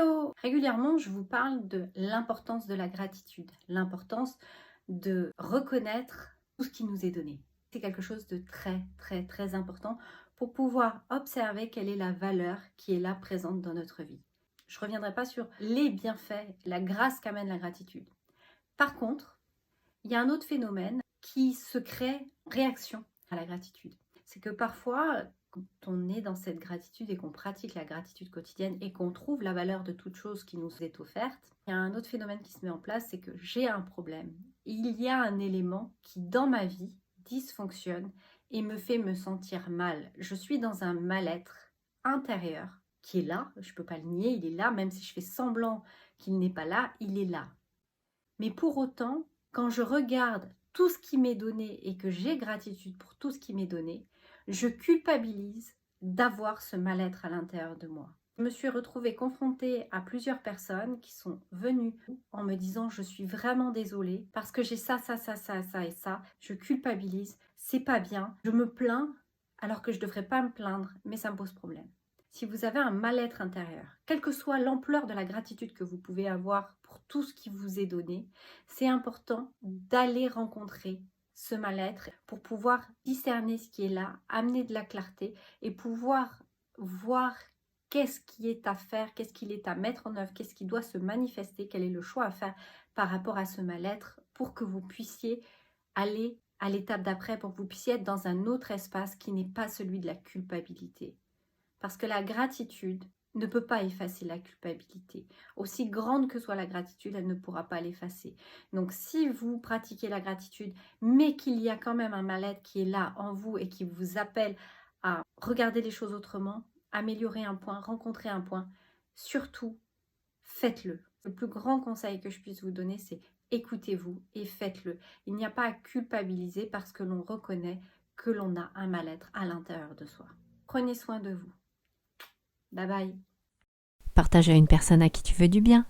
Hello! Régulièrement, je vous parle de l'importance de la gratitude, l'importance de reconnaître tout ce qui nous est donné. C'est quelque chose de très important pour pouvoir observer quelle est la valeur qui est là présente dans notre vie. Je ne reviendrai pas sur les bienfaits, la grâce qu'amène la gratitude. Par contre, il y a un autre phénomène qui se crée en réaction à la gratitude. C'est que parfois, quand on est dans cette gratitude et qu'on pratique la gratitude quotidienne et qu'on trouve la valeur de toute chose qui nous est offerte, il y a un autre phénomène qui se met en place, c'est que j'ai un problème. Il y a un élément qui, dans ma vie, dysfonctionne et me fait me sentir mal. Je suis dans un mal-être intérieur qui est là, je ne peux pas le nier, il est là, même si je fais semblant qu'il n'est pas là, il est là. Mais pour autant, quand je regarde tout ce qui m'est donné et que j'ai gratitude pour tout ce qui m'est donné, je culpabilise d'avoir ce mal-être à l'intérieur de moi. Je me suis retrouvée confrontée à plusieurs personnes qui sont venues en me disant je suis vraiment désolée parce que j'ai ça et ça, je culpabilise, c'est pas bien, je me plains alors que je devrais pas me plaindre, mais ça me pose problème. Si vous avez un mal-être intérieur, quelle que soit l'ampleur de la gratitude que vous pouvez avoir pour tout ce qui vous est donné, c'est important d'aller rencontrer ce mal-être pour pouvoir discerner ce qui est là, amener de la clarté et pouvoir voir qu'est-ce qui est à faire, qu'est-ce qu'il est à mettre en œuvre, qu'est-ce qui doit se manifester, quel est le choix à faire par rapport à ce mal-être pour que vous puissiez aller à l'étape d'après, pour que vous puissiez être dans un autre espace qui n'est pas celui de la culpabilité. Parce que la gratitude ne peut pas effacer la culpabilité. Aussi grande que soit la gratitude, elle ne pourra pas l'effacer. Donc si vous pratiquez la gratitude, mais qu'il y a quand même un mal-être qui est là en vous et qui vous appelle à regarder les choses autrement, améliorer un point, rencontrer un point, surtout, faites-le. Le plus grand conseil que je puisse vous donner, c'est écoutez-vous et faites-le. Il n'y a pas à culpabiliser parce que l'on reconnaît que l'on a un mal-être à l'intérieur de soi. Prenez soin de vous. Bye bye. Partage à une personne à qui tu veux du bien.